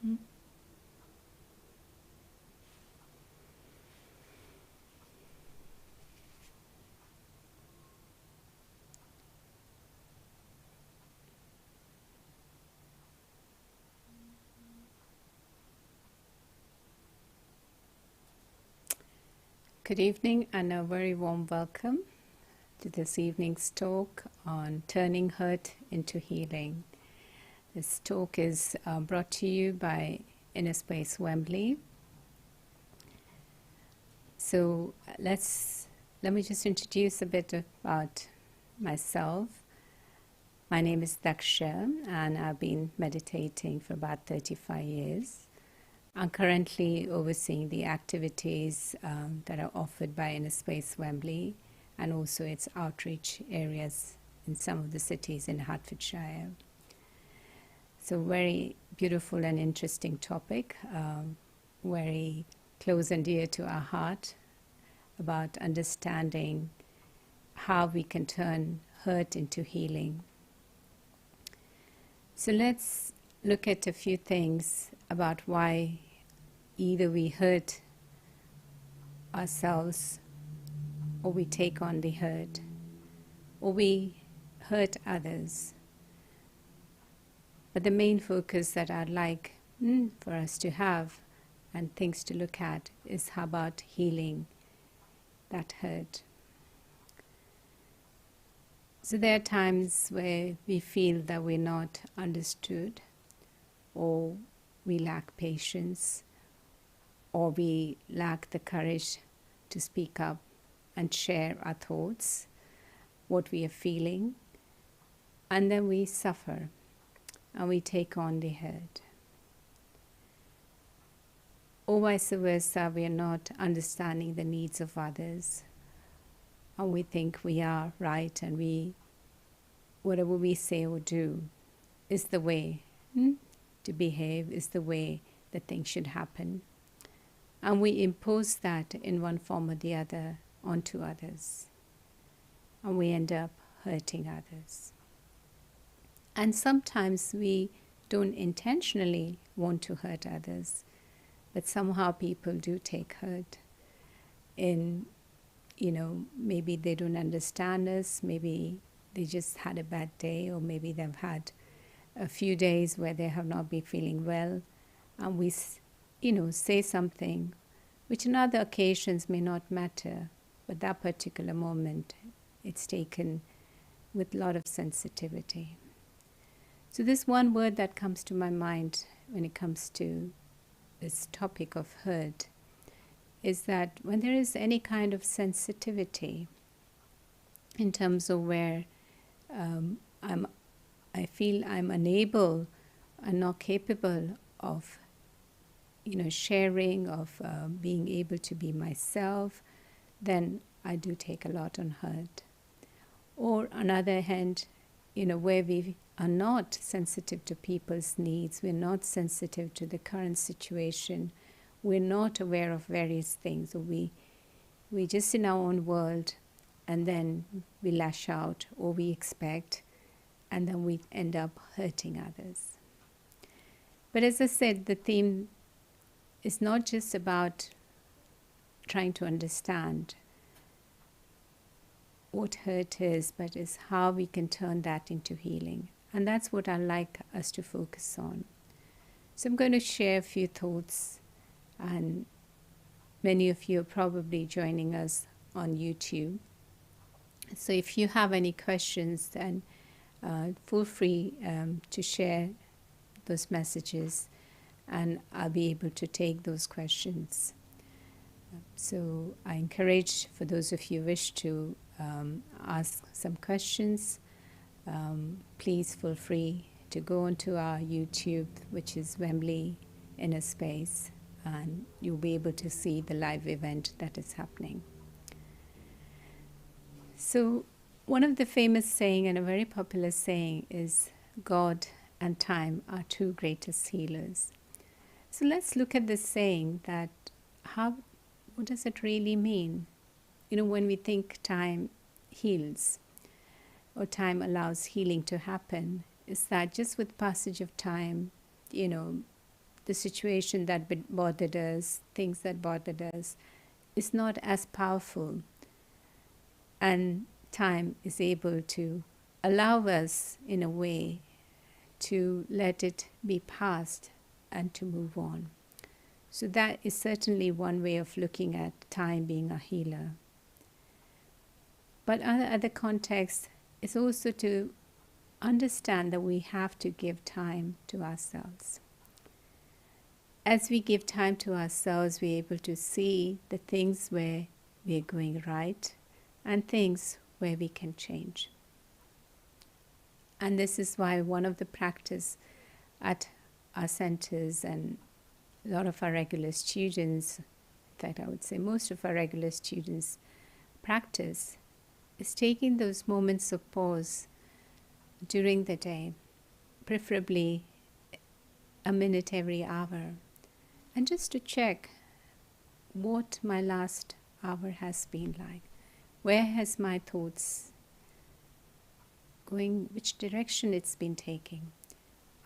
Good evening and a very warm welcome to this evening's talk on turning hurt into healing. This talk is brought to you by Inner Space Wembley. So let me just introduce a bit about myself. My name is Daxa Shah and I've been meditating for about 35 years. I'm currently overseeing the activities that are offered by Inner Space Wembley and also its outreach areas in some of the cities in Hertfordshire. So very beautiful and interesting topic, very close and dear to our heart, about understanding how we can turn hurt into healing. So let's look at a few things about why either we hurt ourselves or we take on the hurt or we hurt others. But the main focus that I'd like for us to have and things to look at is how about healing that hurt. So there are times where we feel that we're not understood, or we lack patience, or we lack the courage to speak up and share our thoughts, what we are feeling, and then we suffer and we take on the hurt. Or vice versa, we are not understanding the needs of others, and we think we are right and whatever we say or do is the way to behave, is the way that things should happen. And we impose that in one form or the other onto others. And we end up hurting others. And sometimes we don't intentionally want to hurt others, but somehow people do take hurt in, maybe they don't understand us, maybe they just had a bad day, or maybe they've had a few days where they have not been feeling well, and we, say something which in other occasions may not matter, but that particular moment, it's taken with a lot of sensitivity. So this one word that comes to my mind when it comes to this topic of hurt is that when there is any kind of sensitivity in terms of where I feel I'm unable and not capable of, sharing, of being able to be myself, then I do take a lot on hurt. Or on the other hand, where we are not sensitive to people's needs, we're not sensitive to the current situation, we're not aware of various things, or we just in our own world, and then we lash out or we expect, and then we end up hurting others. But as I said, the theme is not just about trying to understand what hurt is, but is how we can turn that into healing. And that's what I'd like us to focus on. So I'm going to share a few thoughts, and many of you are probably joining us on YouTube. So if you have any questions, then feel free to share those messages, and I'll be able to take those questions. So I encourage, for those of you who wish to ask some questions, please feel free to go onto our YouTube, which is Wembley Inner Space, and you'll be able to see the live event that is happening. So one of the famous saying, and a very popular saying, is God and time are two greatest healers. So let's look at this saying, that what does it really mean? When we think time heals or time allows healing to happen, is that just with passage of time, the situation that bothered us, things that bothered us, is not as powerful. And time is able to allow us, in a way, to let it be past and to move on. So that is certainly one way of looking at time being a healer. But other context is also to understand that we have to give time to ourselves. As we give time to ourselves, we're able to see the things where we're going right and things where we can change. And this is why one of the practice at our centers and a lot of our regular students, in fact I would say most of our regular students practice, is taking those moments of pause during the day, preferably a minute every hour, and just to check what my last hour has been like. Where has my thoughts going, which direction it's been taking?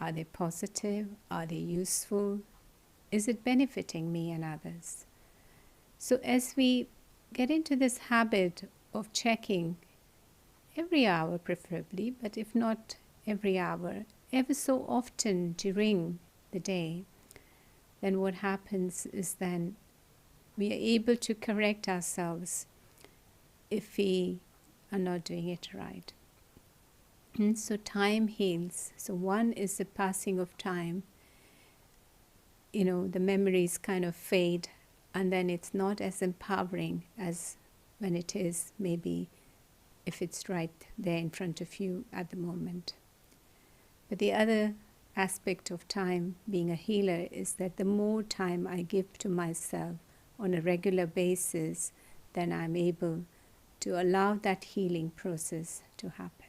Are they positive? Are they useful? Is it benefiting me and others? So as we get into this habit of checking every hour preferably, but if not every hour, ever so often during the day, then what happens is then we are able to correct ourselves if we are not doing it right. And so time heals. So one is the passing of time. The memories kind of fade, and then it's not as empowering as when it is maybe if it's right there in front of you at the moment. But the other aspect of time being a healer is that the more time I give to myself on a regular basis, then I'm able to allow that healing process to happen.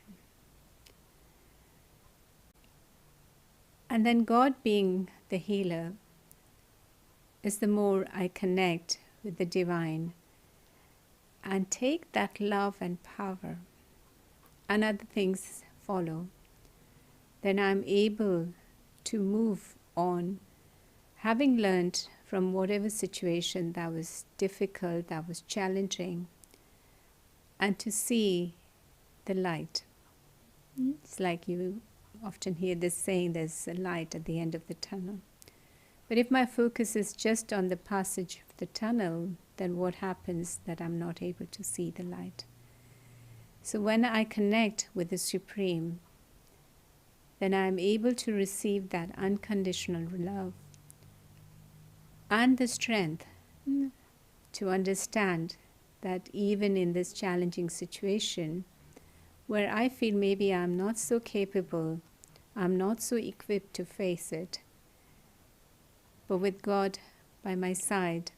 And then God being the healer is the more I connect with the divine and take that love and power, and other things follow, then I'm able to move on, having learned from whatever situation that was difficult, that was challenging, and to see the light. It's like you often hear this saying, there's a light at the end of the tunnel. But if my focus is just on the passage of the tunnel, then what happens that I'm not able to see the light? So when I connect with the Supreme, then I'm able to receive that unconditional love and the strength to understand that even in this challenging situation, where I feel maybe I'm not so capable, I'm not so equipped to face it, but with God by my side,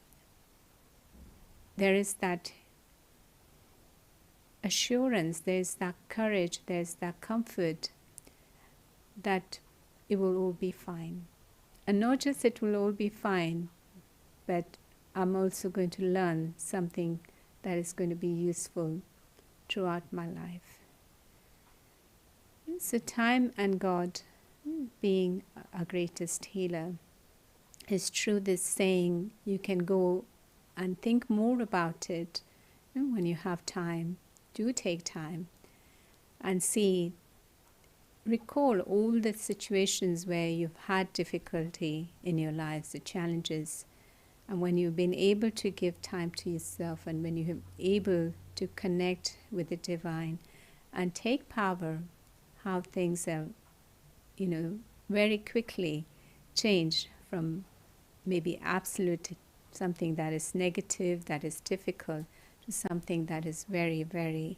there is that assurance, there's that courage, there's that comfort that it will all be fine. And not just it will all be fine, but I'm also going to learn something that is going to be useful throughout my life. So time and God being our greatest healer is true. This saying, you can go and think more about it when you have time. Do take time and recall all the situations where you've had difficulty in your lives, the challenges, and when you've been able to give time to yourself, and when you're able to connect with the divine and take power, how things are, very quickly change from maybe absolute something that is negative, that is difficult, to something that is very, very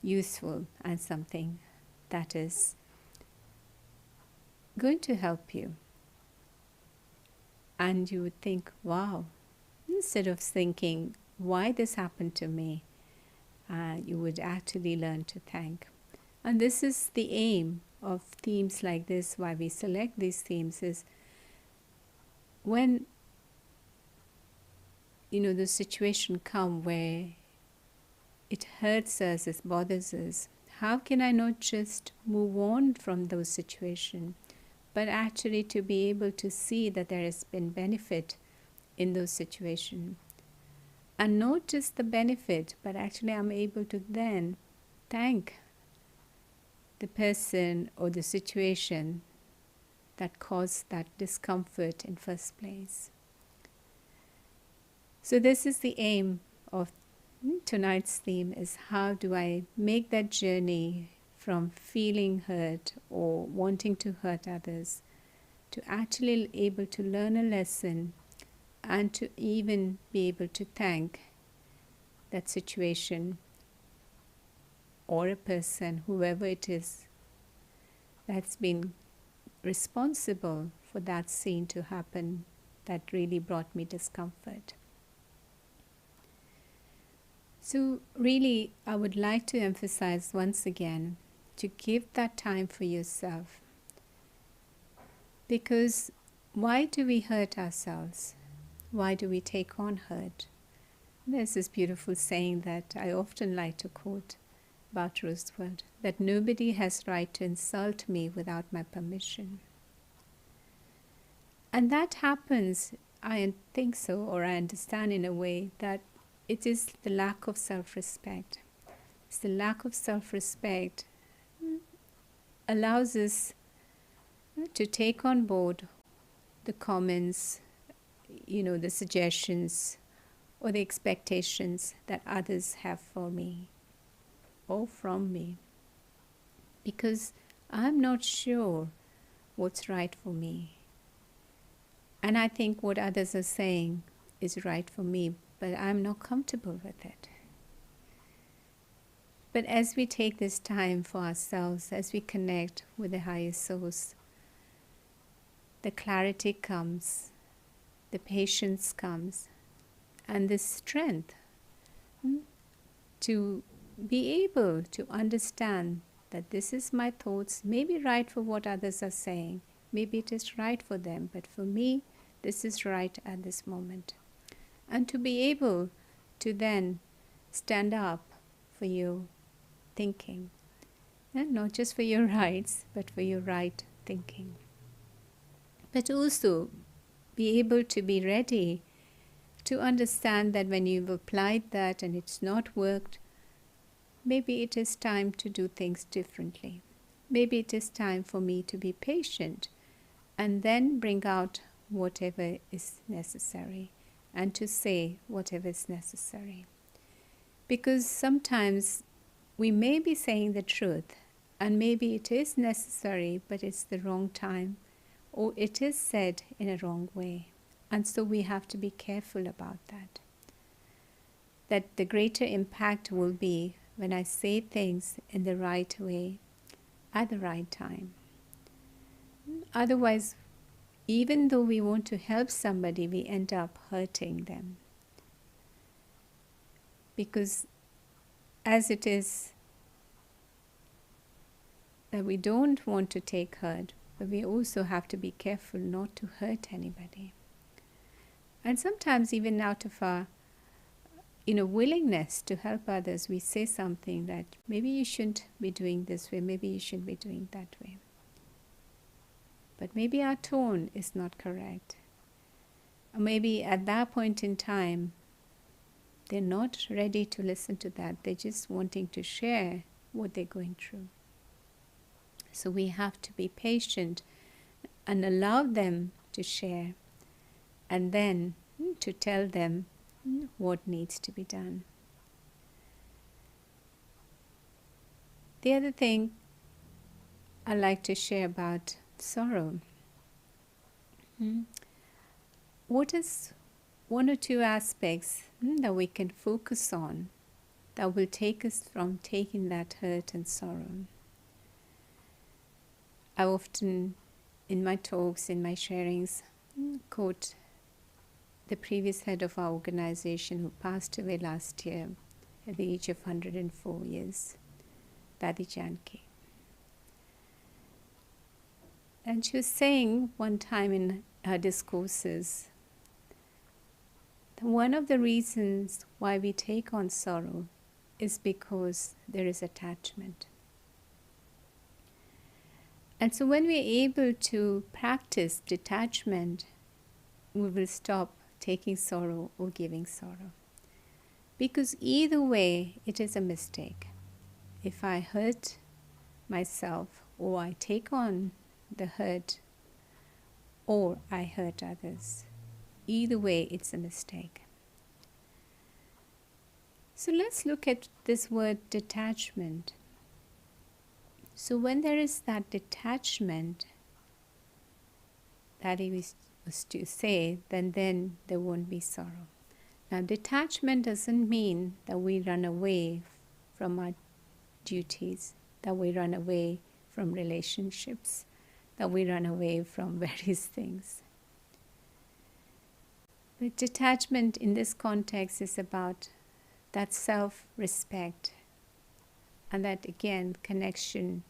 useful and something that is going to help you. And you would think, wow, instead of thinking, why this happened to me, you would actually learn to thank. And this is the aim of themes like this, why we select these themes, is when the situation come where it hurts us, it bothers us, how can I not just move on from those situations, but actually to be able to see that there has been benefit in those situations. And not just the benefit, but actually I'm able to then thank the person or the situation that caused that discomfort in first place. So this is the aim of tonight's theme, is how do I make that journey from feeling hurt or wanting to hurt others to actually able to learn a lesson and to even be able to thank that situation or a person, whoever it is, that's been responsible for that scene to happen that really brought me discomfort. So really, I would like to emphasize once again to give that time for yourself. Because why do we hurt ourselves? Why do we take on hurt? There's this beautiful saying that I often like to quote about Roosevelt, that nobody has right to insult me without my permission. And that happens, I think so, or I understand in a way that it is the lack of self-respect. It's the lack of self-respect allows us to take on board the comments, the suggestions or the expectations that others have for me or from me, because I'm not sure what's right for me. And I think what others are saying is right for me, but I'm not comfortable with it. But as we take this time for ourselves, as we connect with the higher source, the clarity comes, the patience comes, and the strength to be able to understand that this is my thoughts, maybe right for what others are saying, maybe it is right for them, but for me, this is right at this moment. And to be able to then stand up for your thinking, and not just for your rights, but for your right thinking. But also be able to be ready to understand that when you've applied that and it's not worked, maybe it is time to do things differently. Maybe it is time for me to be patient and then bring out whatever is necessary and to say whatever is necessary. Because sometimes we may be saying the truth and maybe it is necessary, but it's the wrong time, or it is said in a wrong way. And so we have to be careful about that. That the greater impact will be when I say things in the right way at the right time. Otherwise, even though we want to help somebody, we end up hurting them. Because as it is that we don't want to take hurt, but we also have to be careful not to hurt anybody. And sometimes even out of our willingness to help others, we say something that maybe you shouldn't be doing this way, maybe you shouldn't be doing that way. But maybe our tone is not correct. Or maybe at that point in time, they're not ready to listen to that. They're just wanting to share what they're going through. So we have to be patient and allow them to share, and then to tell them what needs to be done. The other thing I like to share about sorrow. What is one or two aspects that we can focus on that will take us from taking that hurt and sorrow? I often, in my talks, in my sharings, quote the previous head of our organization who passed away last year at the age of 104 years, Dadi Janki. And she was saying one time in her discourses that one of the reasons why we take on sorrow is because there is attachment. And so when we're able to practice detachment, we will stop taking sorrow or giving sorrow. Because either way, it is a mistake. If I hurt myself, or I take on the hurt, or I hurt others, either way, it's a mistake. So let's look at this word detachment. So when there is that detachment, that is to say, then there won't be sorrow. Now, detachment doesn't mean that we run away from our duties, that we run away from relationships, that we run away from various things. But detachment in this context is about that self-respect and that, again, connection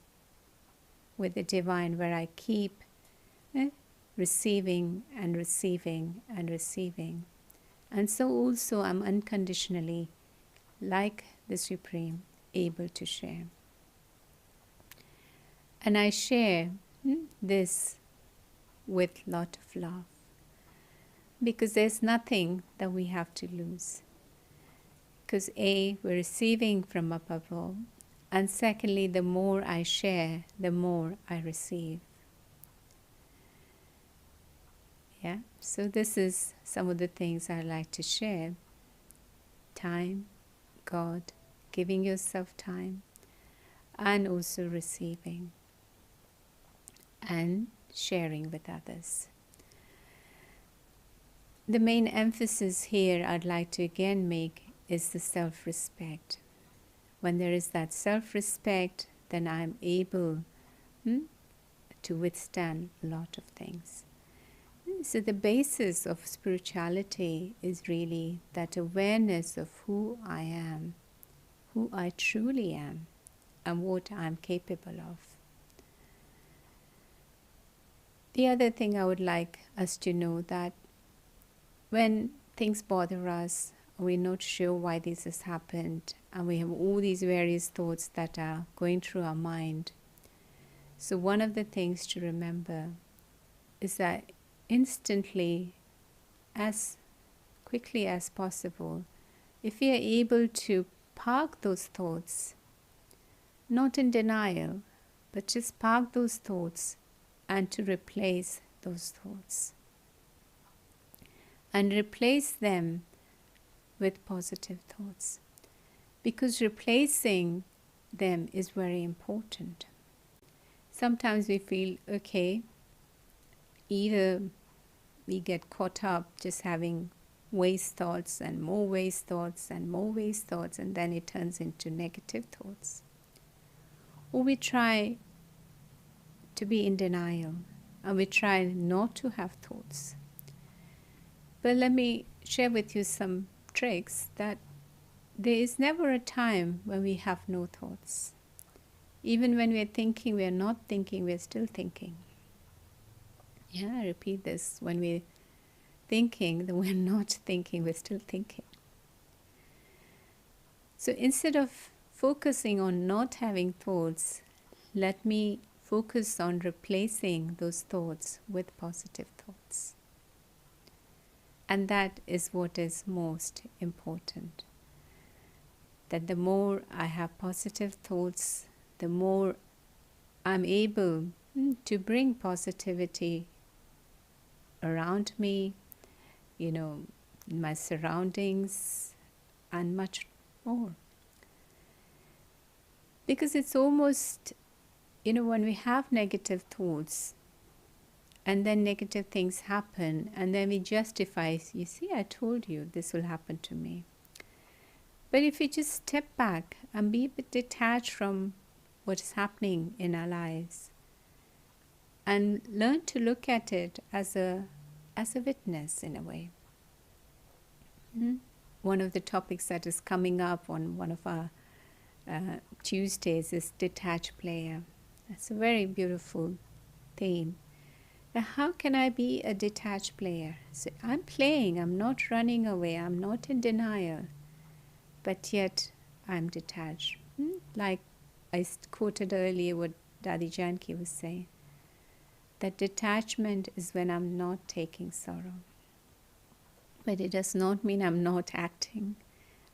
with the divine, where I keep receiving and receiving and receiving. And so also I'm unconditionally, like the Supreme, able to share. And I share this with a lot of love, because there's nothing that we have to lose. Because A, we're receiving from up above, and secondly, the more I share, the more I receive. Yeah, so this is some of the things I like to share. Time, God, giving yourself time, and also receiving and sharing with others. The main emphasis here I'd like to again make is the self-respect. When there is that self-respect, then I'm able to withstand a lot of things. So the basis of spirituality is really that awareness of who I am, who I truly am, and what I'm capable of. The other thing I would like us to know, that when things bother us, we're not sure why this has happened, and we have all these various thoughts that are going through our mind. So one of the things to remember is that instantly, as quickly as possible, if we are able to park those thoughts, not in denial, but just park those thoughts and to replace those thoughts. And replace them with positive thoughts. Because replacing them is very important. Sometimes we feel, okay, either we get caught up just having waste thoughts and more waste thoughts and more waste thoughts, and then it turns into negative thoughts. Or we try to be in denial and we try not to have thoughts. But let me share with you some tricks that there is never a time when we have no thoughts. Even when we are thinking, we are not thinking, we are still thinking. Yeah, I repeat this. When we're thinking, then we're not thinking, we're still thinking. So instead of focusing on not having thoughts, let me focus on replacing those thoughts with positive thoughts. And that is what is most important. That the more I have positive thoughts, the more I'm able to bring positivity around me, in my surroundings, and much more. Because it's almost, when we have negative thoughts, and then negative things happen, and then we justify, you see, I told you this will happen to me. But if we just step back and be a bit detached from what is happening in our lives, and learn to look at it as a witness in a way. One of the topics that is coming up on one of our Tuesdays is detached player. That's a very beautiful theme. Now, how can I be a detached player? So I'm playing, I'm not running away, I'm not in denial, but yet I'm detached. Like I quoted earlier what Dadi Janki was saying. that detachment is when I'm not taking sorrow. But it does not mean I'm not acting.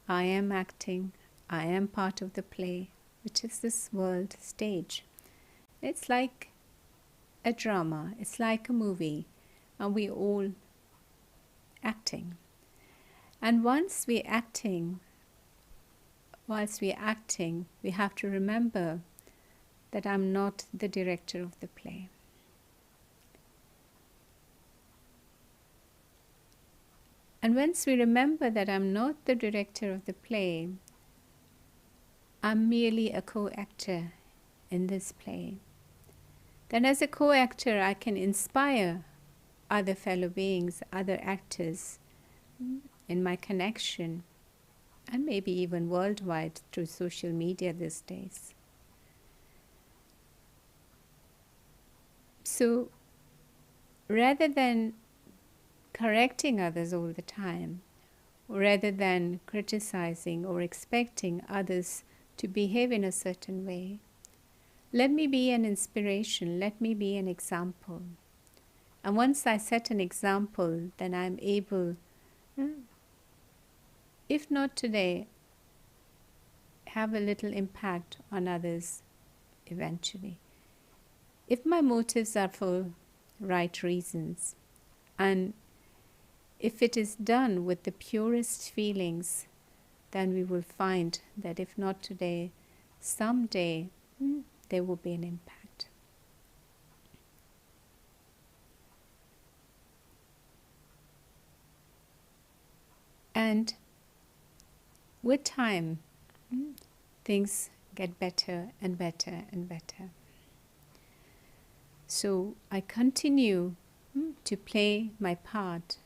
I am acting. I am part of the play, which is this world stage. It's like a drama. It's like a movie. And we all acting. And whilst we're acting, we have to remember that I'm not the director of the play. And once we remember that I'm not the director of the play, I'm merely a co-actor in this play, then as a co-actor I can inspire other fellow beings, other actors in my connection, and maybe even worldwide through social media these days. So rather than correcting others all the time, rather than criticizing or expecting others to behave in a certain way, let me be an inspiration, let me be an example. And once I set an example, then I'm able, if not today, have a little impact on others eventually. If my motives are for right reasons, and if it is done with the purest feelings, then we will find that if not today, someday there will be an impact. And with time, things get better and better and better. So I continue to play my part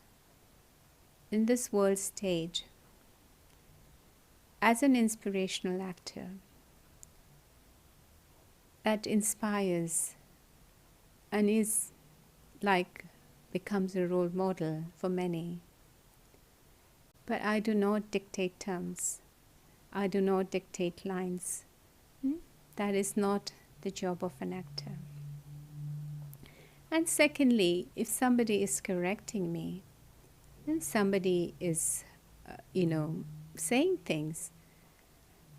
in this world stage as an inspirational actor that inspires and is becomes a role model for many. But I do not dictate terms. I do not dictate lines. That is not the job of an actor. And secondly, if somebody is correcting me, then somebody is, saying things.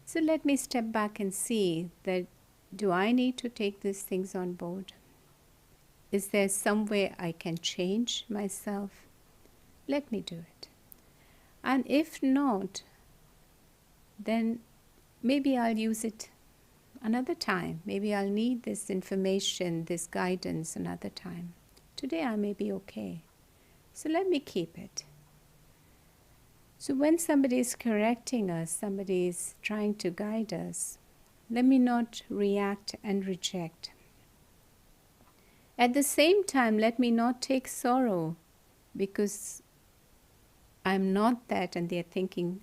So let me step back and see that, do I need to take these things on board? Is there some way I can change myself? Let me do it. And if not, then maybe I'll use it another time. Maybe I'll need this information, this guidance another time. Today I may be okay. So let me keep it. So when somebody is correcting us, somebody is trying to guide us, let me not react and reject. At the same time, let me not take sorrow because I'm not that and they're thinking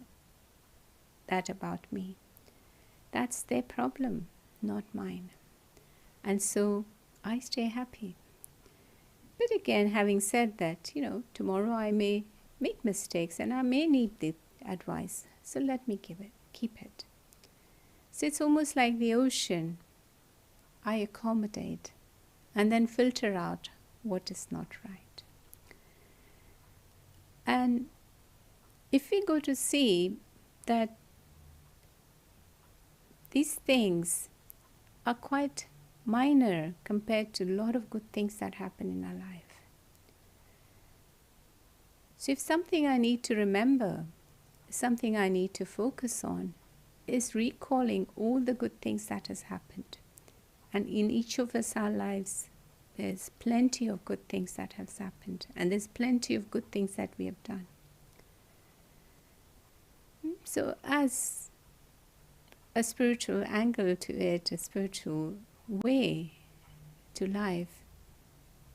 that about me. That's their problem, not mine. And so I stay happy. But again, having said that, tomorrow I may make mistakes and I may need the advice. So let me keep it. So it's almost like the ocean. I accommodate and then filter out what is not right. And if we go to see that these things are quite minor compared to a lot of good things that happen in our life. So if something I need to remember, something I need to focus on, is recalling all the good things that has happened. And in each of us, our lives, there's plenty of good things that has happened. And there's plenty of good things that we have done. So as a spiritual angle to it, a spiritual way to life,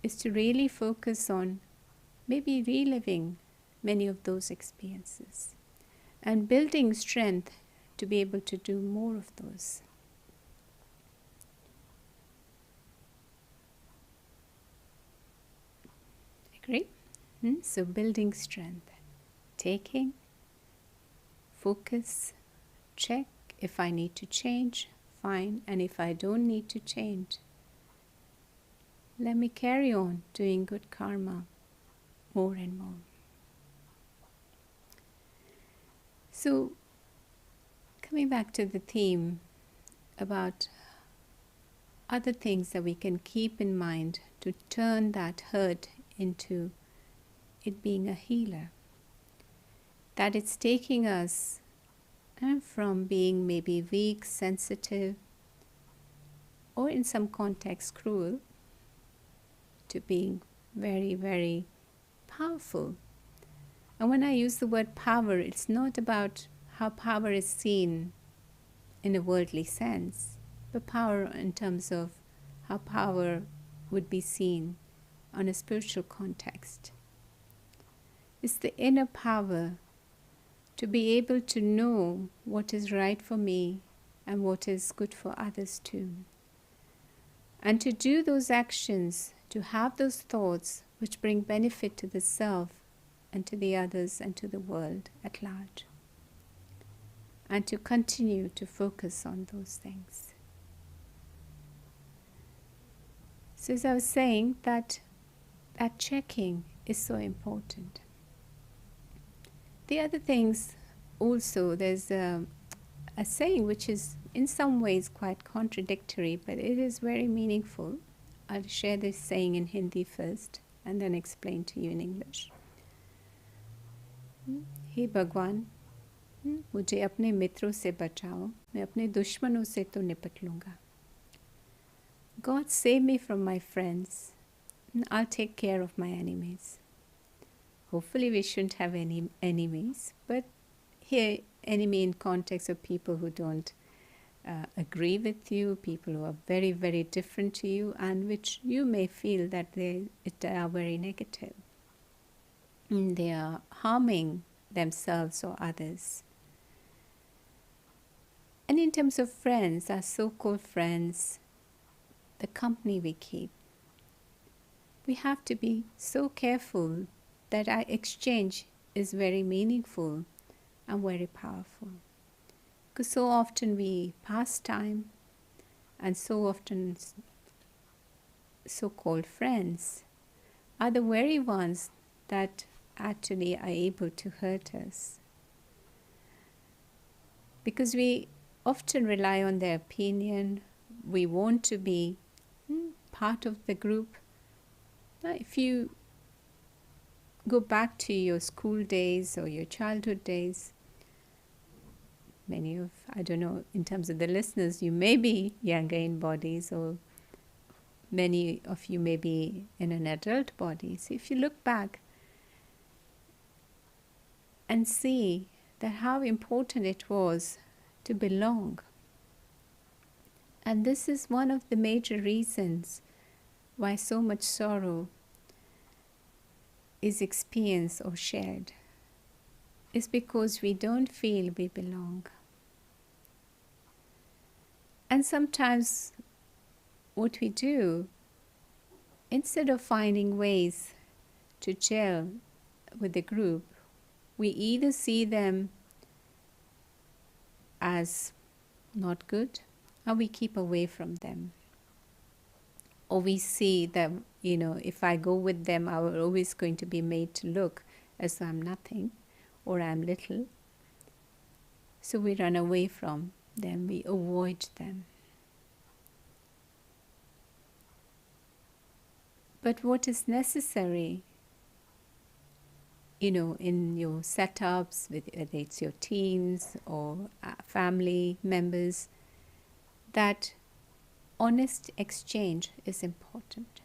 is to really focus on maybe reliving many of those experiences and building strength to be able to do more of those. Agree? So building strength, taking, focus, check. If I need to change, fine. And if I don't need to change, let me carry on doing good karma more and more. So, coming back to the theme about other things that we can keep in mind to turn that hurt into it being a healer. That it's taking us from being maybe weak, sensitive, or in some context cruel, to being very, very powerful. And when I use the word power, it's not about how power is seen in a worldly sense, but power in terms of how power would be seen on a spiritual context. It's the inner power to be able to know what is right for me and what is good for others too. And to do those actions, to have those thoughts which bring benefit to the self and to the others and to the world at large. And to continue to focus on those things. So as I was saying, that checking is so important. The other things also, there's a saying which is in some ways quite contradictory, but it is very meaningful. I'll share this saying in Hindi first and then explain to you in English. हे भगवान, मुझे अपने मित्रों से बचाओ, मैं अपने दुश्मनों से तो निपट लूँगा. God, save me from my friends, and I'll take care of my enemies. Hopefully we shouldn't have any enemies, but here enemy in context of people who don't agree with you, people who are very, very different to you, and which you may feel that they are very negative. They are harming themselves or others. And in terms of friends, our so-called friends, the company we keep, we have to be so careful that our exchange is very meaningful and very powerful. Because so often we pass time, and so often so-called friends are the very ones that actually are able to hurt us. Because we often rely on their opinion, we want to be part of the group. Now, if you go back to your school days or your childhood days, many of, I don't know, in terms of the listeners, you may be younger in bodies, or many of you may be in an adult body. So if you look back and see that how important it was to belong. And this is one of the major reasons why so much sorrow is experienced or shared. It's because we don't feel we belong. And sometimes what we do, instead of finding ways to gel with the group, we either see them as not good, or we keep away from them. Or we see that, if I go with them, I'm always going to be made to look as though I'm nothing or I'm little. So we run away from them, we avoid them. But what is necessary, in your setups, whether it's your teams or family members, that honest exchange is important.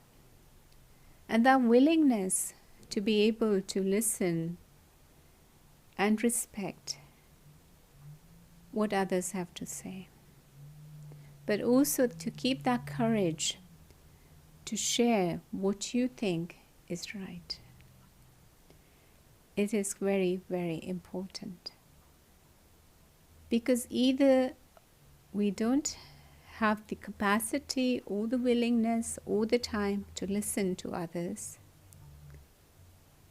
And that willingness to be able to listen and respect what others have to say. But also to keep that courage to share what you think is right. It is very, very important. Because either we don't have the capacity or the willingness or the time to listen to others,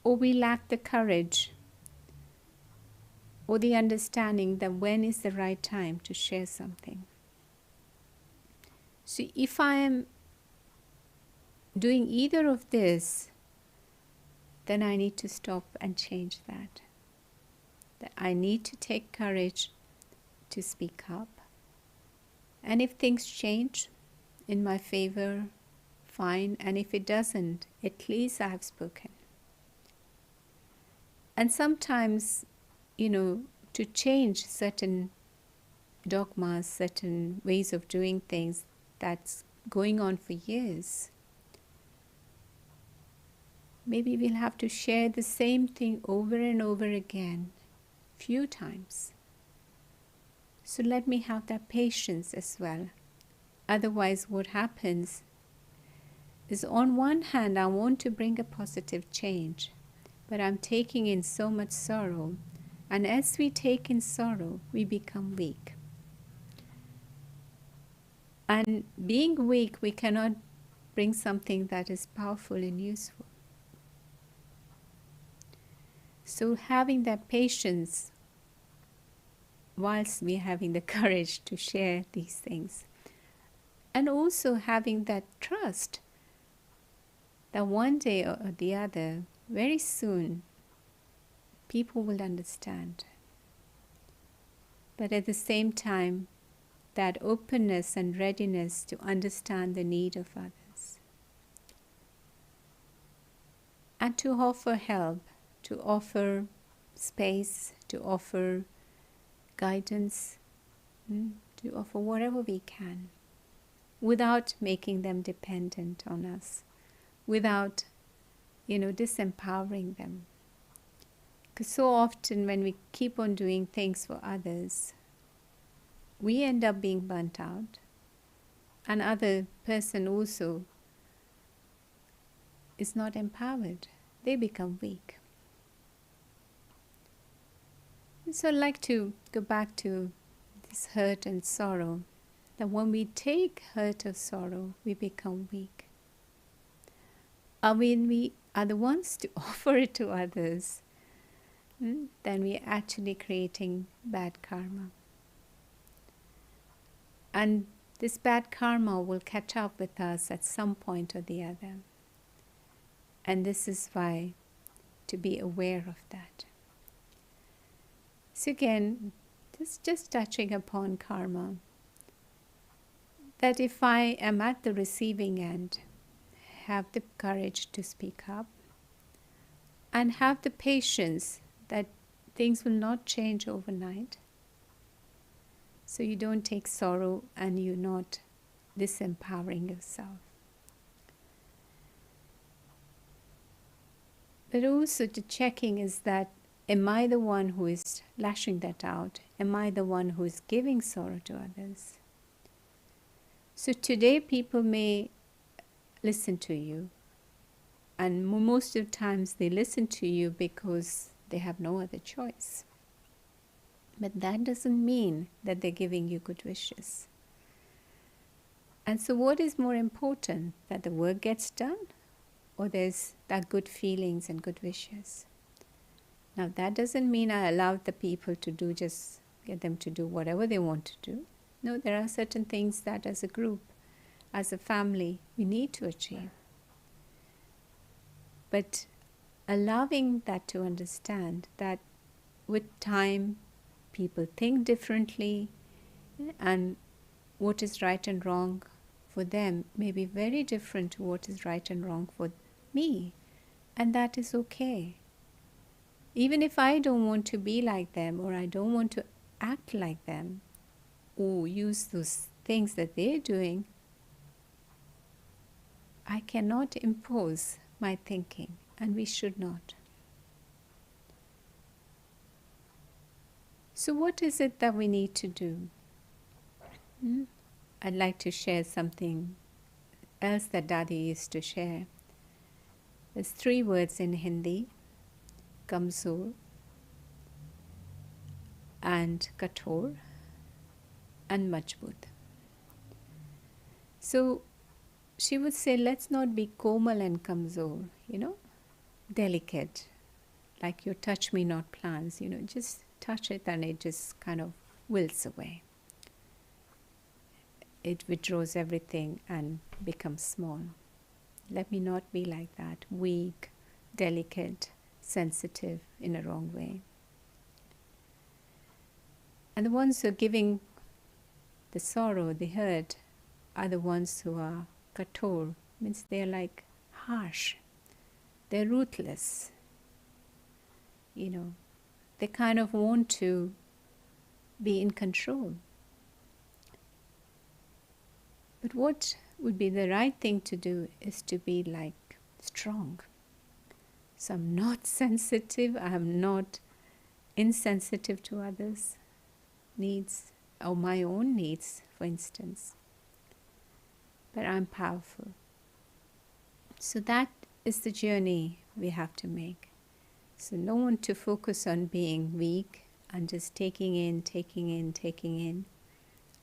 or we lack the courage or the understanding that when is the right time to share something. So if I am doing either of this, then I need to stop and change that. That I need to take courage to speak up. And if things change in my favor, fine. And if it doesn't, at least I have spoken. And sometimes, to change certain dogmas, certain ways of doing things that's going on for years, maybe we'll have to share the same thing over and over again, few times. So let me have that patience as well. Otherwise, what happens is, on one hand, I want to bring a positive change, but I'm taking in so much sorrow. And as we take in sorrow, we become weak. And being weak, we cannot bring something that is powerful and useful. So having that patience whilst we're having the courage to share these things, and also having that trust that one day or the other, very soon, people will understand. But at the same time, that openness and readiness to understand the need of others. And to offer help, to offer space, to offer guidance, to offer whatever we can, without making them dependent on us, without, disempowering them. Because so often when we keep on doing things for others, we end up being burnt out, and other person also is not empowered. They become weak. So I'd like to go back to this hurt and sorrow, that when we take hurt or sorrow, we become weak. When we are the ones to offer it to others, then we are actually creating bad karma. And this bad karma will catch up with us at some point or the other. And this is why to be aware of that. So again, just touching upon karma, that if I am at the receiving end, have the courage to speak up and have the patience that things will not change overnight. So you don't take sorrow and you're not disempowering yourself. But also the checking is that, am I the one who is lashing that out? Am I the one who is giving sorrow to others? So today people may listen to you, and most of the times they listen to you because they have no other choice. But that doesn't mean that they're giving you good wishes. And so what is more important, that the work gets done, or there's that good feelings and good wishes? Now that doesn't mean I allow the people to get them to do whatever they want to do. No, there are certain things that as a group, as a family, we need to achieve. But allowing that to understand that with time, people think differently, and what is right and wrong for them may be very different to what is right and wrong for me, and that is okay. Even if I don't want to be like them, or I don't want to act like them, or use those things that they're doing, I cannot impose my thinking, and we should not. So what is it that we need to do? I'd like to share something else that Dadi used to share. There's 3 words in Hindi: kamzor, and kathor, and majboot. So she would say, let's not be komal and kamzor, delicate, like your touch me not plants, just touch it and it just kind of wilts away. It withdraws everything and becomes small. Let me not be like that, weak, delicate, sensitive in a wrong way. And the ones who are giving the sorrow, the hurt, are the ones who are kator, means they're like harsh, they're ruthless. They kind of want to be in control. But what would be the right thing to do is to be like strong. So I'm not sensitive, I'm not insensitive to others' needs or my own needs, for instance. But I'm powerful. So that is the journey we have to make. So no one to focus on being weak and just taking in,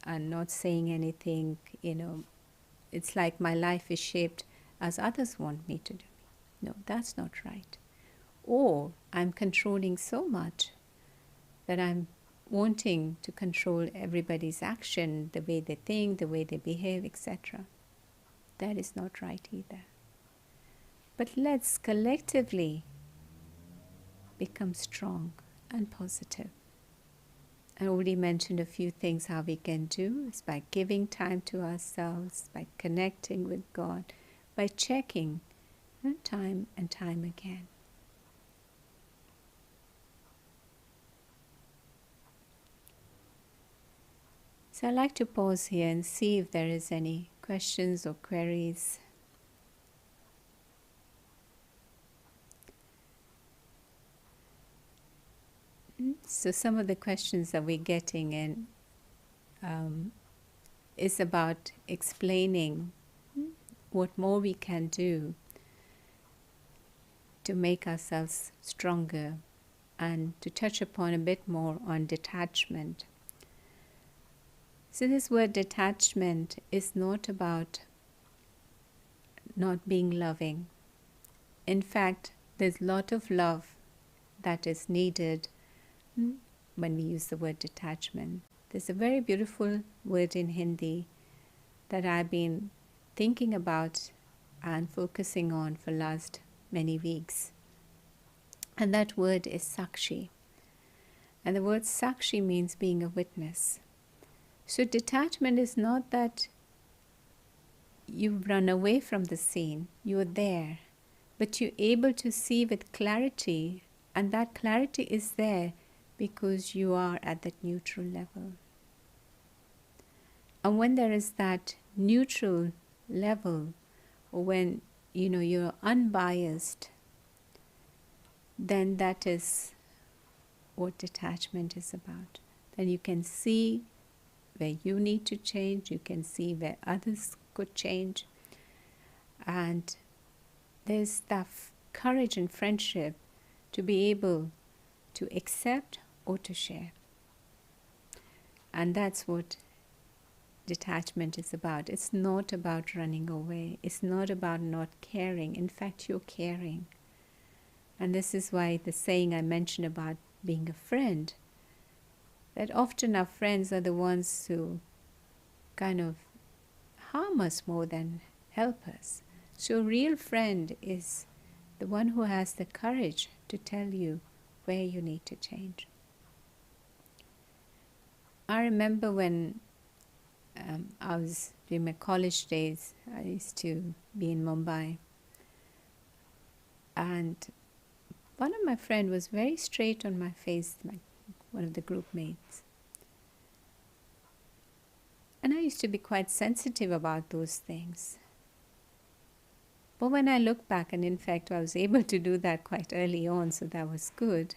and not saying anything. It's like my life is shaped as others want me to do. No, that's not right. Or I'm controlling so much that I'm wanting to control everybody's action, the way they think, the way they behave, etc. That is not right either. But let's collectively become strong and positive. I already mentioned a few things how we can do is by giving time to ourselves, by connecting with God, by checking time and time again. So I'd like to pause here and see if there is any questions or queries. So some of the questions that we're getting in is about explaining what more we can do to make ourselves stronger and to touch upon a bit more on detachment. So this word detachment is not about not being loving. In fact, there's a lot of love that is needed when we use the word detachment. There's a very beautiful word in Hindi that I've been thinking about and focusing on for last many weeks. And that word is sakshi. And the word sakshi means being a witness. So detachment is not that you run away from the scene, you're there, but you're able to see with clarity, and that clarity is there because you are at that neutral level. And when there is that neutral level, or when you're unbiased, then that is what detachment is about. Then you can see where you need to change, you can see where others could change, and there's that courage and friendship to be able to accept or to share. And that's what detachment is about. It's not about running away. It's not about not caring. In fact, you're caring. And this is why the saying I mentioned about being a friend, that often our friends are the ones who kind of harm us more than help us. So a real friend is the one who has the courage to tell you where you need to change. I remember when I was during my college days, I used to be in Mumbai, and one of my friends was very straight on my face, one of the group mates. And I used to be quite sensitive about those things. But when I look back, and in fact I was able to do that quite early on, so that was good.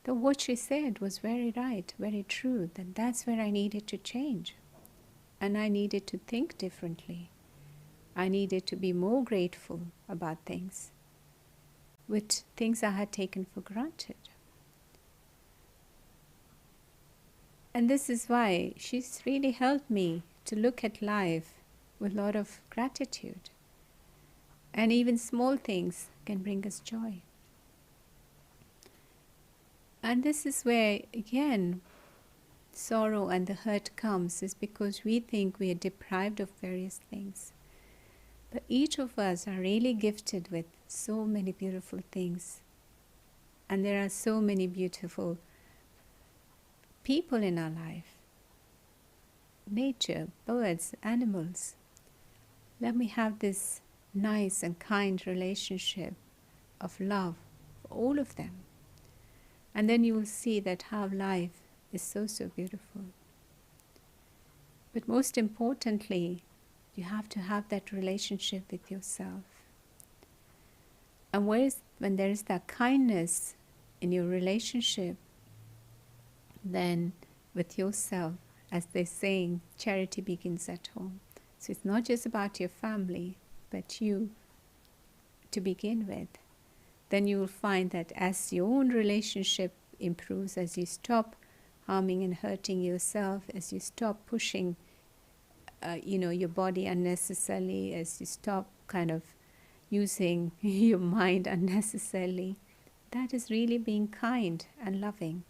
Though what she said was very right, very true, that that's where I needed to change. And I needed to think differently. I needed to be more grateful about things, with things I had taken for granted. And this is why she's really helped me to look at life with a lot of gratitude. And even small things can bring us joy. And this is where, again, sorrow and the hurt comes, is because we think we are deprived of various things. But each of us are really gifted with so many beautiful things. And there are so many beautiful people in our life. Nature, birds, animals. Let me have this nice and kind relationship of love for all of them. And then you will see that how life is so, so beautiful. But most importantly, you have to have that relationship with yourself. And when there is that kindness in your relationship, then with yourself, as they're saying, charity begins at home. So it's not just about your family, but you to begin with. Then you will find that as your own relationship improves, as you stop harming and hurting yourself, as you stop pushing your body unnecessarily, as you stop kind of using your mind unnecessarily, that is really being kind and loving.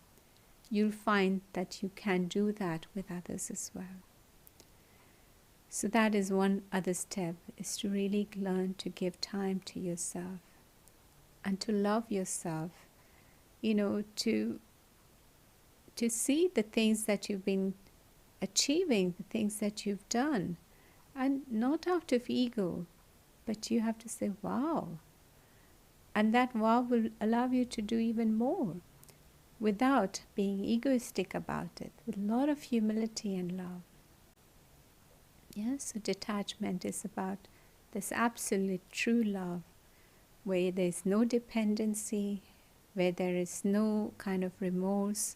You'll find that you can do that with others as well. So that is one other step, is to really learn to give time to yourself and to love yourself, to see the things that you've been achieving, the things that you've done, and not out of ego, but you have to say, wow. And that wow will allow you to do even more without being egoistic about it, with a lot of humility and love. Yes, so detachment is about this absolute true love, where there is no dependency, where there is no kind of remorse,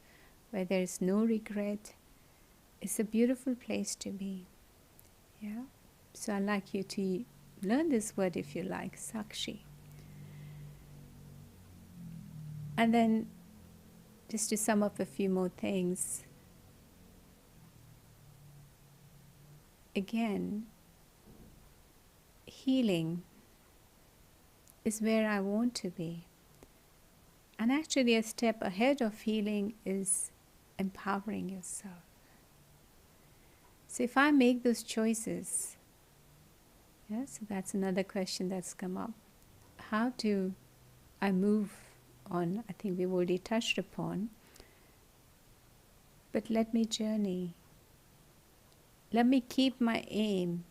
where there is no regret. It's a beautiful place to be. Yeah. So I'd like you to learn this word if you like, Sakshi. And then just to sum up a few more things. Again, healing is where I want to be. And actually a step ahead of healing is empowering yourself. So if I make those choices, so that's another question that's come up. How do I move on? I think we've already touched upon. But let me journey. Let me keep my aim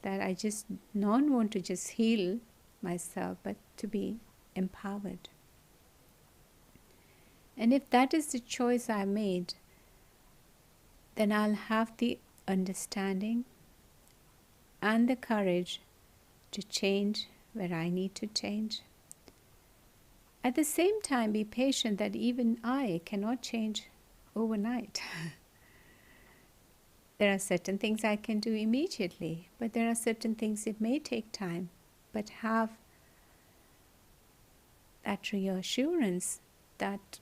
that I just not want to just heal myself, but to be empowered. And if that is the choice I made, then I'll have the understanding and the courage to change where I need to change. At the same time, be patient that even I cannot change overnight. There are certain things I can do immediately, but there are certain things it may take time, but have that reassurance that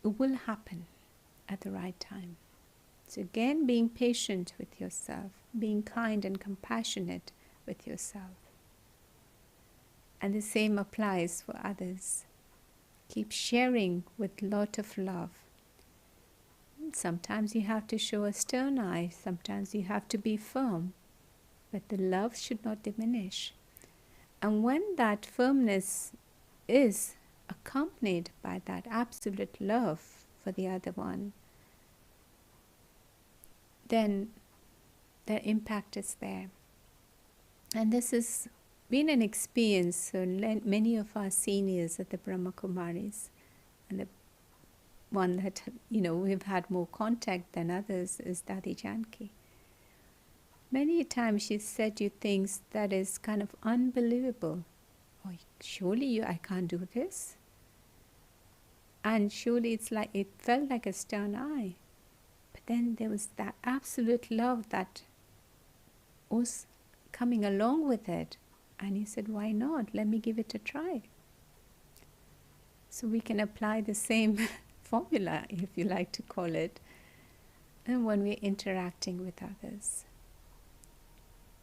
it will happen at the right time. So again, being patient with yourself, being kind and compassionate with yourself. And the same applies for others. Keep sharing with a lot of love. Sometimes you have to show a stern eye, sometimes you have to be firm, but the love should not diminish. And when that firmness is accompanied by that absolute love for the other one, then the impact is there. And this has been an experience. So many of our seniors at the Brahma Kumaris, and the one that we've had more contact than others is Dadi Janki. Many times she said you things that is kind of unbelievable. Oh, surely I can't do this. And surely it felt like a stern eye. But then there was that absolute love that was coming along with it. And he said, why not? Let me give it a try. So we can apply the same formula, if you like to call it, and when we're interacting with others.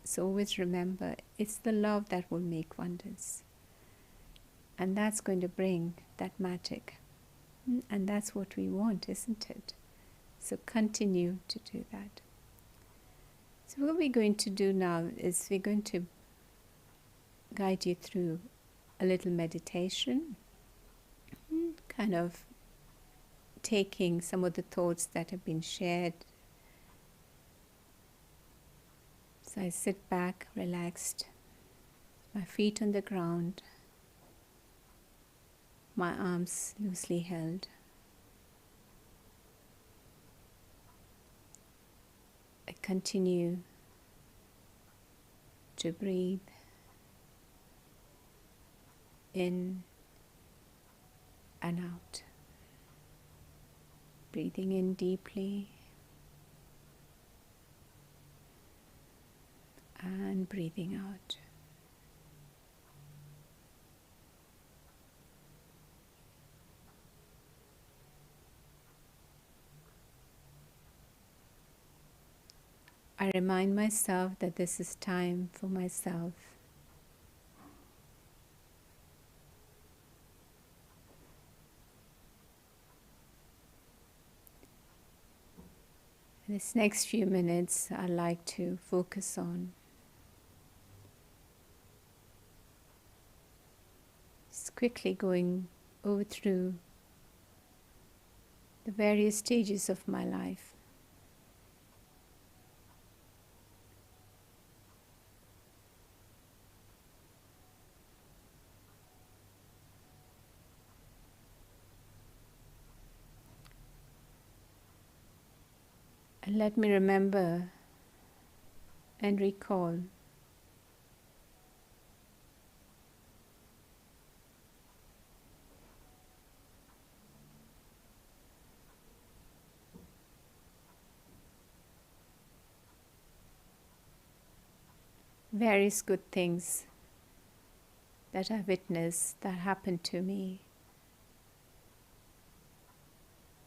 So always remember, it's the love that will make wonders. And that's going to bring that magic. And that's what we want, isn't it? So continue to do that. So what we're going to do now is we're going to guide you through a little meditation, kind of taking some of the thoughts that have been shared. So I sit back, relaxed, my feet on the ground, my arms loosely held. I continue to breathe in and out. Breathing in deeply and breathing out. I remind myself that this is time for myself. This next few minutes I like to focus on just quickly going over through the various stages of my life. And let me remember and recall various good things that I witnessed, that happened to me,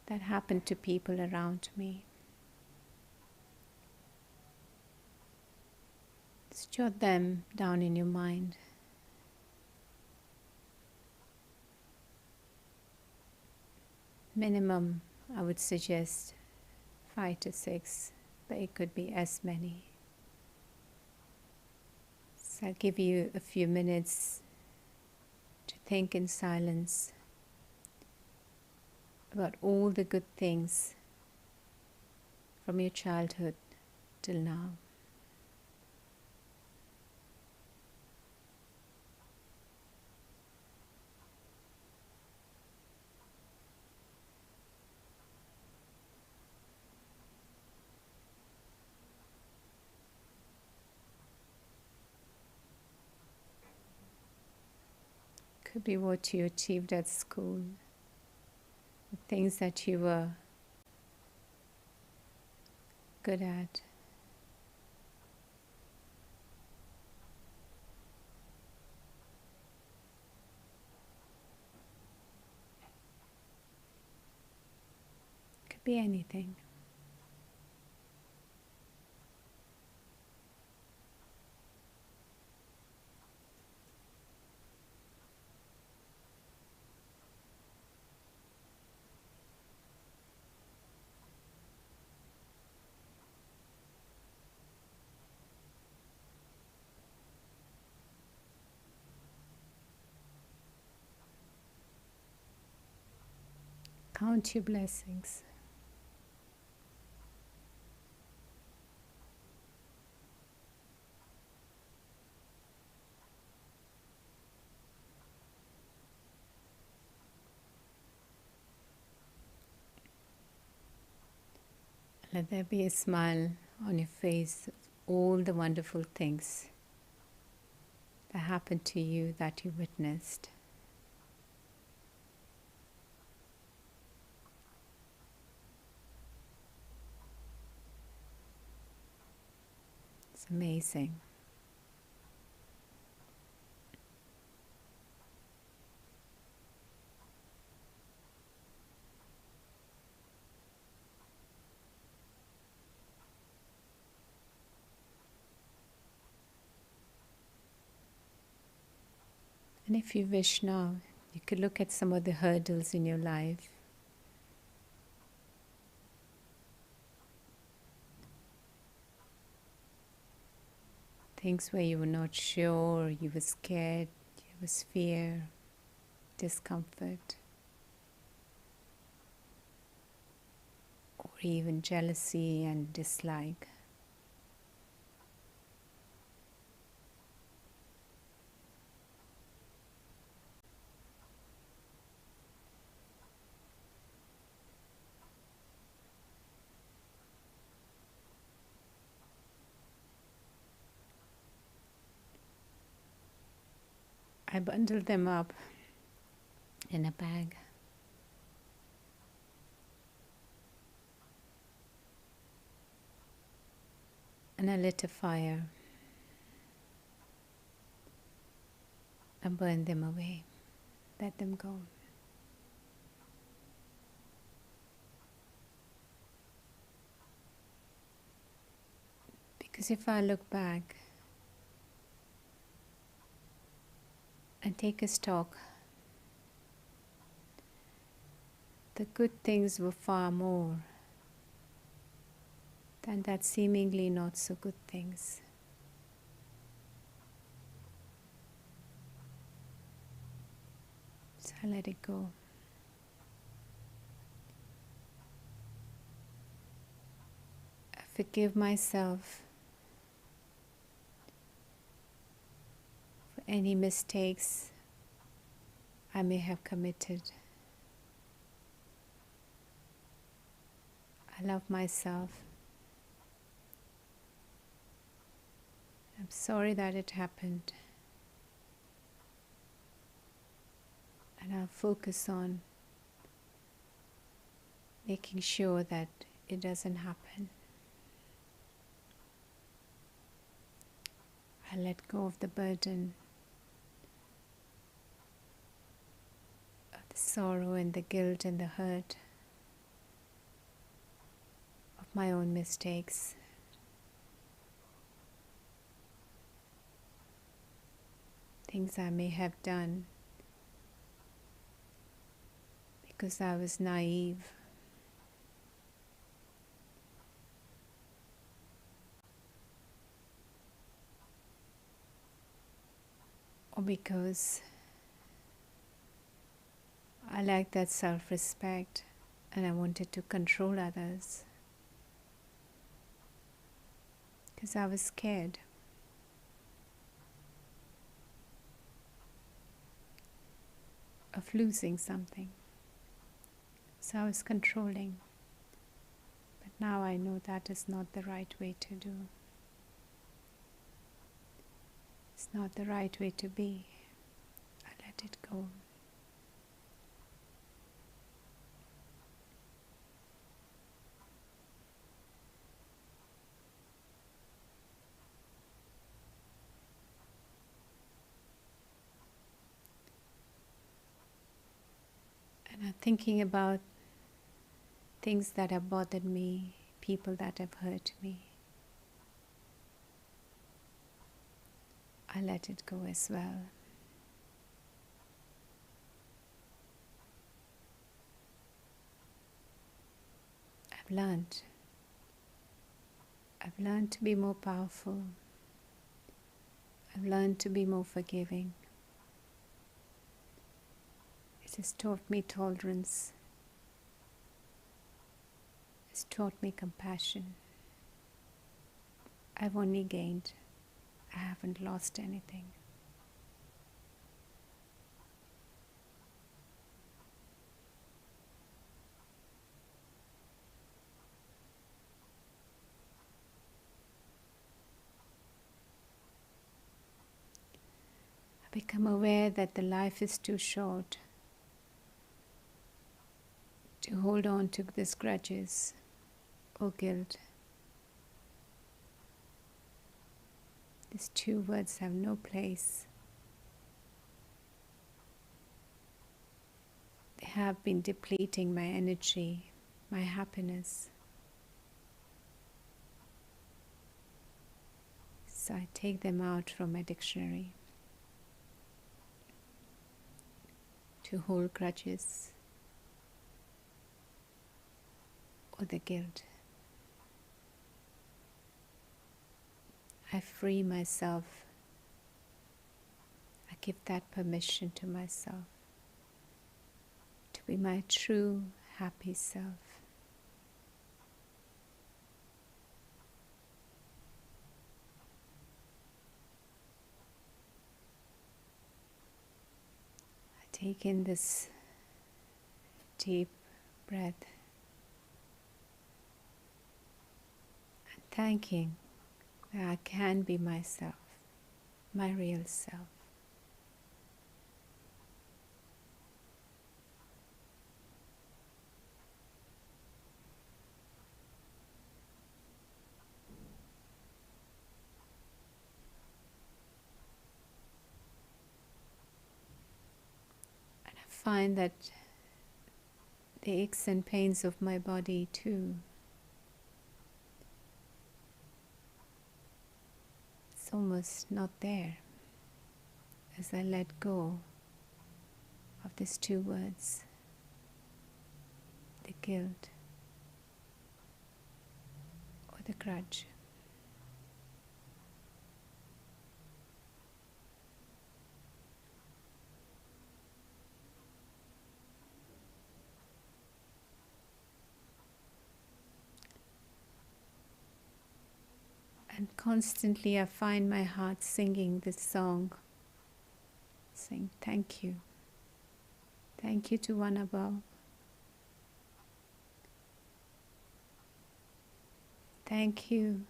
that happened to people around me. Just jot them down in your mind. Minimum, I would suggest 5 to 6, but it could be as many. So I'll give you a few minutes to think in silence about all the good things from your childhood till now. Could be what you achieved at school, the things that you were good at. Could be anything. Count your blessings. Let there be a smile on your face of all the wonderful things that happened to you, that you witnessed. It's amazing. And if you wish now, you could look at some of the hurdles in your life. things where you were not sure, you were scared, there was fear, discomfort, or even jealousy and dislike. I bundled them up in a bag. And I lit a fire and burned them away, let them go. Because if I look back and take a stock, the good things were far more than that seemingly not so good things. So I let it go. I forgive myself for any mistakes I may have committed. I love myself. I'm sorry that it happened. And I'll focus on making sure that it doesn't happen. I let go of the burden of the sorrow and the guilt and the hurt of my own mistakes. Things I may have done because I was naive, or because I lacked that self-respect and I wanted to control others, because I was scared of losing something. So I was controlling. But now I know that is not the right way to do. It's not the right way to be. I let it go. And I'm thinking about things that have bothered me, people that have hurt me. I let it go as well. I've learned to be more powerful. I've learned to be more forgiving. It has taught me tolerance. It's taught me compassion. I've only gained. I haven't lost anything. I become aware that the life is too short to hold on to these grudges or guilt. These two words have no place. They have been depleting my energy, my happiness. So I take them out from my dictionary. To hold grudges or the guilt. I free myself. I give that permission to myself to be my true happy self. I take in this deep breath and thanking that I can be myself, my real self. And I find that the aches and pains of my body too, it's almost not there as I let go of these two words, the guilt or the grudge. And constantly I find my heart singing this song, saying thank you. Thank you to one above. Thank you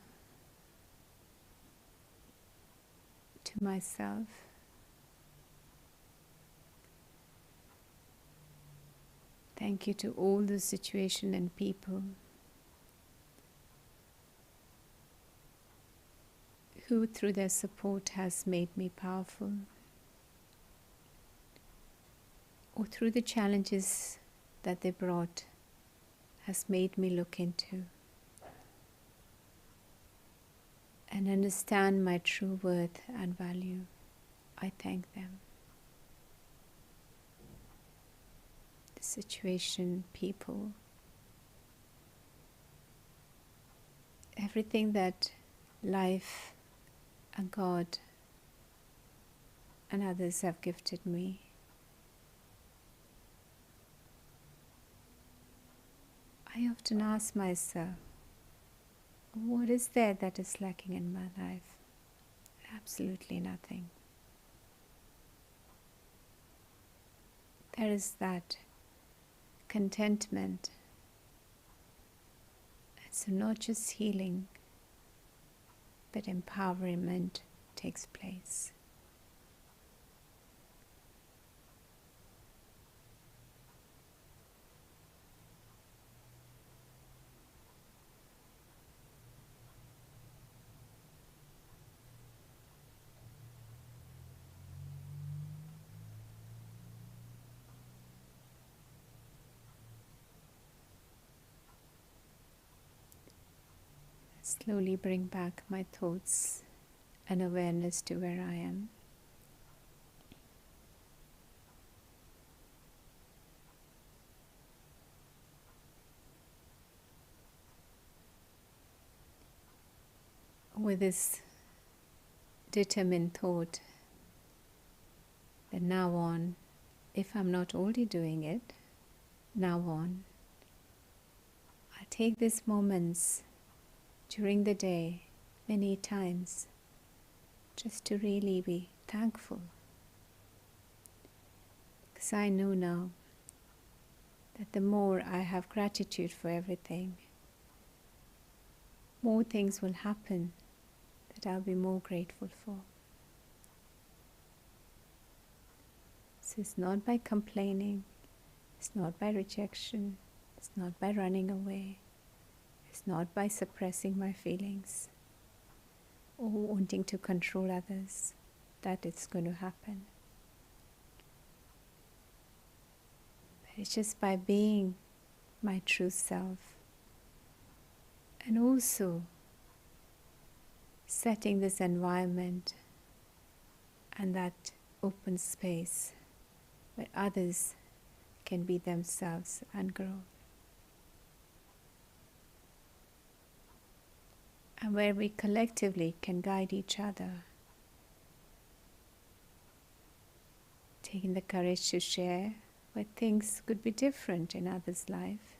to myself. Thank you to all the situation and people who through their support has made me powerful, or through the challenges that they brought has made me look into and understand my true worth and value. I thank them. The situation, people, everything that life and God and others have gifted me. I often ask myself, what is there that is lacking in my life? Absolutely nothing. There is that contentment. And so not just healing, but empowerment takes place. Slowly bring back my thoughts and awareness to where I am. With this determined thought that now on, if I'm not already doing it, now on, I take these moments during the day many times just to really be thankful, because I know now that the more I have gratitude for everything, more things will happen that I'll be more grateful for. So it's not by complaining, it's not by rejection, it's not by running away, it's not by suppressing my feelings or wanting to control others that it's going to happen. But it's just by being my true self, and also setting this environment and that open space where others can be themselves and grow. and where we collectively can guide each other, taking the courage to share where things could be different in others' life,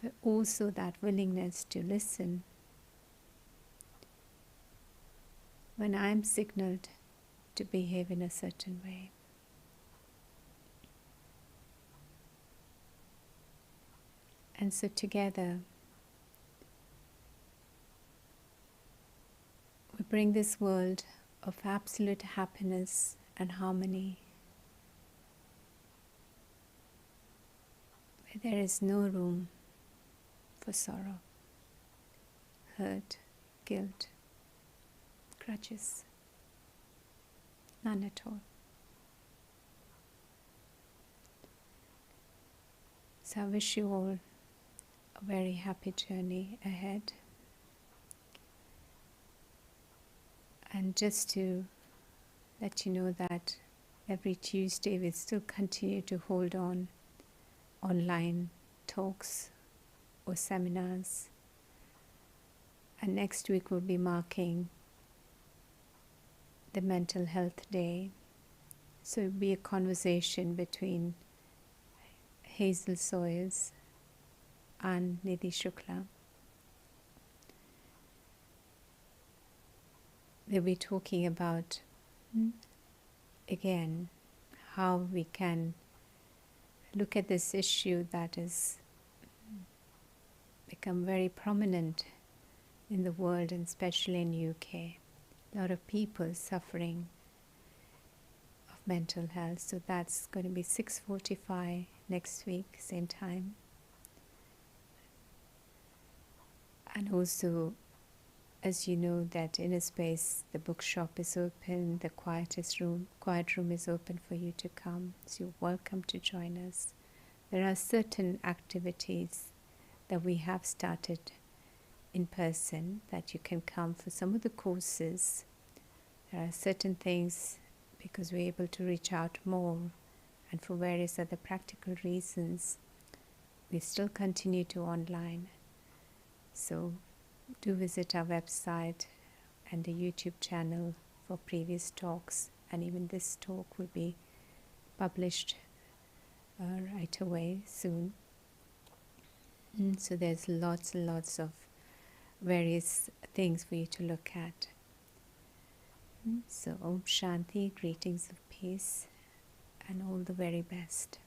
but also that willingness to listen when I'm signaled to behave in a certain way. And so together, we bring this world of absolute happiness and harmony, where there is no room for sorrow, hurt, guilt, grudges, none at all. So I wish you all a very happy journey ahead. And just to let you know that every Tuesday we still continue to hold on online talks or seminars. And next week we'll be marking the Mental Health Day. So it'll be a conversation between Hazel Soyers and Nidhi Shukla. They'll be talking about, again, how we can look at this issue that has become very prominent in the world, and especially in UK. A lot of people suffering of mental health. So that's going to be 6:45 next week, same time. And also, as you know, that in a space, the bookshop is open, the quiet room is open for you to come. So you're welcome to join us. There are certain activities that we have started in person that you can come for some of the courses. There are certain things, because we're able to reach out more, and for various other practical reasons, we still continue to online. So do visit our website and the YouTube channel for previous talks, and even this talk will be published right away soon. So there's lots and lots of various things for you to look at. So Om Shanti, greetings of peace, and all the very best.